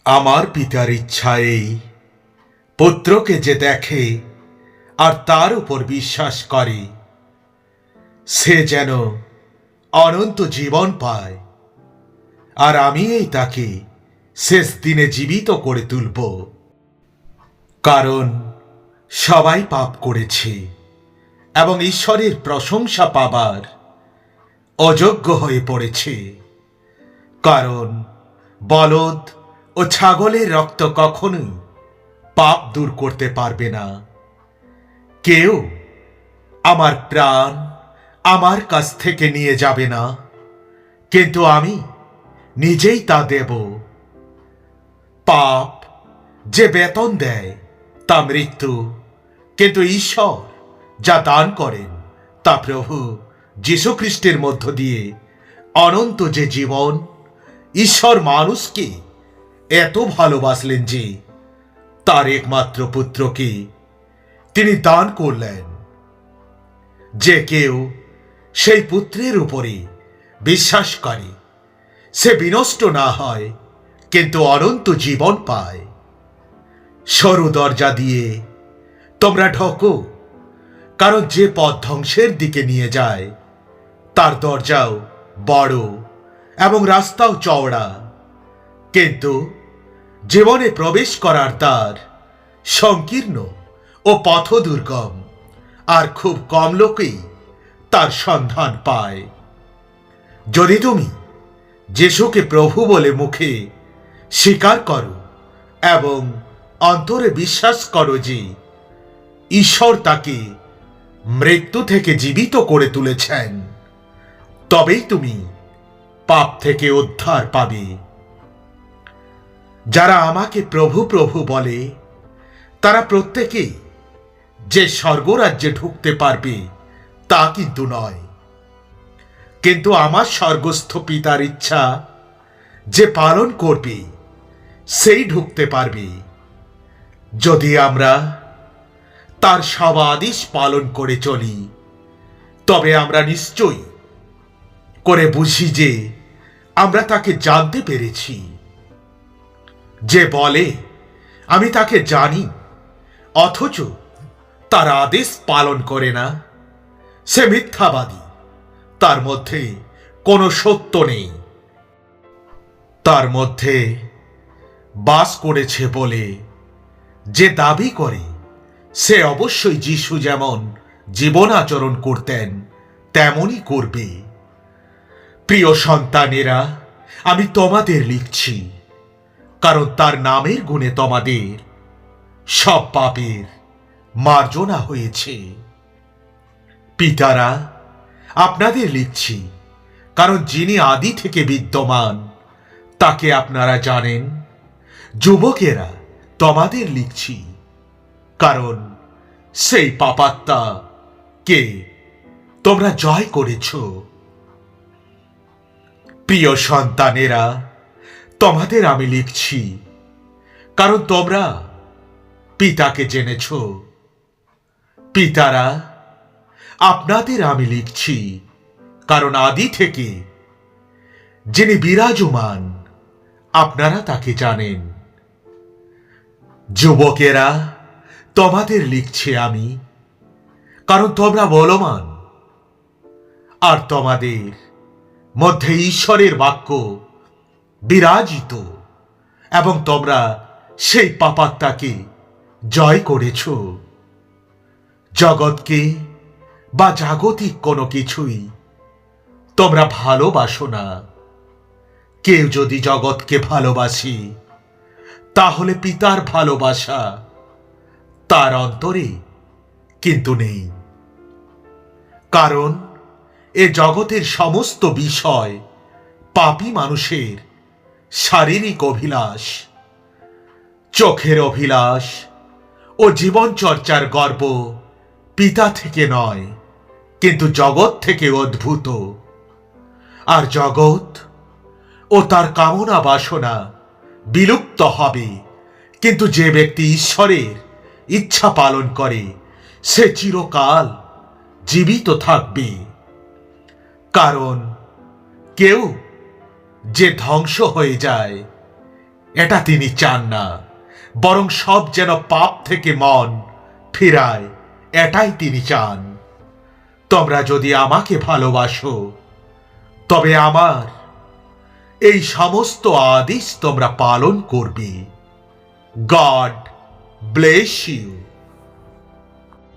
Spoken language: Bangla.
আমার পিতার ইচ্ছা এই, পুত্রকে যে দেখে আর তার উপর বিশ্বাস করে সে যেন অনন্ত জীবন পায়। আর আমি এই তাকে শেষ দিনে জীবিত করে তুলব। কারণ সবাই পাপ করেছে এবং ঈশ্বরের প্রশংসা পাবার অযোগ্য হয়ে পড়েছে। কারণ বলদ ও ছাগলের রক্ত কখনোই পাপ দূর করতে পারবে না। কেউ আমার প্রাণ আমার কাছ থেকে নিয়ে যাবে না, কিন্তু আমি নিজেই তা দেব। পাপ যে বেতন দেয় তা মৃত্যু, কিন্তু ঈশ্বর যা দান করেন তা প্রভু যীশুখ্রিস্টের মধ্য দিয়ে অনন্ত যে জীবন। ঈশ্বর মানুষকে এত ভালোবাসলেন যে তার একমাত্র পুত্রকে তিনি দান করলেন, যে কেউ সেই পুত্রের উপরে বিশ্বাস করে সে বিনষ্ট না হয়, কিন্তু অনন্ত জীবন পায়। সরু দরজা দিয়ে তোমরা ঢোকো, কারণ যে পথ ধ্বংসের দিকে নিয়ে যায় তার দরজাও বড় এবং রাস্তাও চওড়া, কিন্তু জীবনে প্রবেশ করার দ্বার সংকীর্ণ ও পথ দুর্গম, আর খুব কম লোকেই তার সন্ধান পায়। যদি তুমি যিশুকে প্রভু বলে মুখে স্বীকার করো এবং অন্তরে বিশ্বাস করো যে ঈশ্বর তাকে মৃত্যু থেকে জীবিত করে তুলেছেন, তবেই তুমি পাপ থেকে উদ্ধার পাবে। যারা আমাকে প্রভু প্রভু বলে তারা প্রত্যেকেই যে স্বর্গরাজ্যে ঢুকতে পারবে তা কিন্তু নয়, কিন্তু আমার স্বর্গস্থ পিতার ইচ্ছা যে পালন করবে সেই ঢুকতে পারবে। যদি আমরা তার সব আদেশ পালন করে চলি, তবে আমরা নিশ্চয়ই করে বুঝি যে আমরা তাকে জানতে পেরেছি। যে বলে আমি তাকে জানি অথচ তার আদেশ পালন করে না, সে মিথ্যাবাদী, তার মধ্যে কোনো সত্য নেই। তার মধ্যে বাস করেছে বলে যে দাবি করে সে অবশ্যই যিশু যেমন জীবন আচরণ করতেন তেমনই করবে। প্রিয় সন্তানেরা, আমি তোমাদের লিখছি, কারণ তার নামের গুণে তোমাদের সব পাপের মার্জনা হয়েছে। পিতারা, আপনাদের লিখছি, কারণ যিনি আদি থেকে বিদ্যমান তাকে আপনারা জানেন। যুবকেরা, তোমাদের লিখছি, কারণ সেই পাপাত্মা কে তোমরা জয় করেছ। প্রিয় সন্তানেরা, তোমাদের আমি লিখছি, কারণ তোমরা পিতাকে জেনেছ। পিতারা, আপনাদের আমি লিখছি, কারণ আদি থেকে যিনি বিরাজমান আপনারা তাকে জানেন। যুবকেরা, তোমাদের লিখছি আমি, কারণ তোমরা বলবান আর তোমাদের মধ্যে ঈশ্বরের বাক্য বিরাজিত, এবং তোমরা সেই পাপাত্মাকে জয় করেছ। জগৎকে বা জাগতিক কোনো কিছুই তোমরা ভালোবাসো না। কেউ যদি জগৎকে ভালোবাসি, তাহলে পিতার ভালোবাসা তার অন্তরে কিন্তু নেই। কারণ এ জগতের সমস্ত বিষয় পাপী মানুষের শারীরিক অভিলাষ, চোখের অভিলাষ ও জীবনচর্চার গর্ব পিতা থেকে নয়, কিন্তু জগৎ থেকে উদ্ভূত। আর জগৎ ও তার কামনা বাসনা বিলুপ্ত হবে, কিন্তু যে ব্যক্তি ঈশ্বরের ইচ্ছা পালন করে সে চিরকাল জীবিত থাকবে। কারণ কেউ যে ধ্বংস হয়ে যায় এটা তিনি চান না, বরং সব যেন পাপ থেকে মন ফিরায়, এটাই তিনি চান। তোমরা যদি আমাকে ভালোবাসো, তবে আমার এই সমস্ত আদেশ তোমরা পালন করবে। God bless you.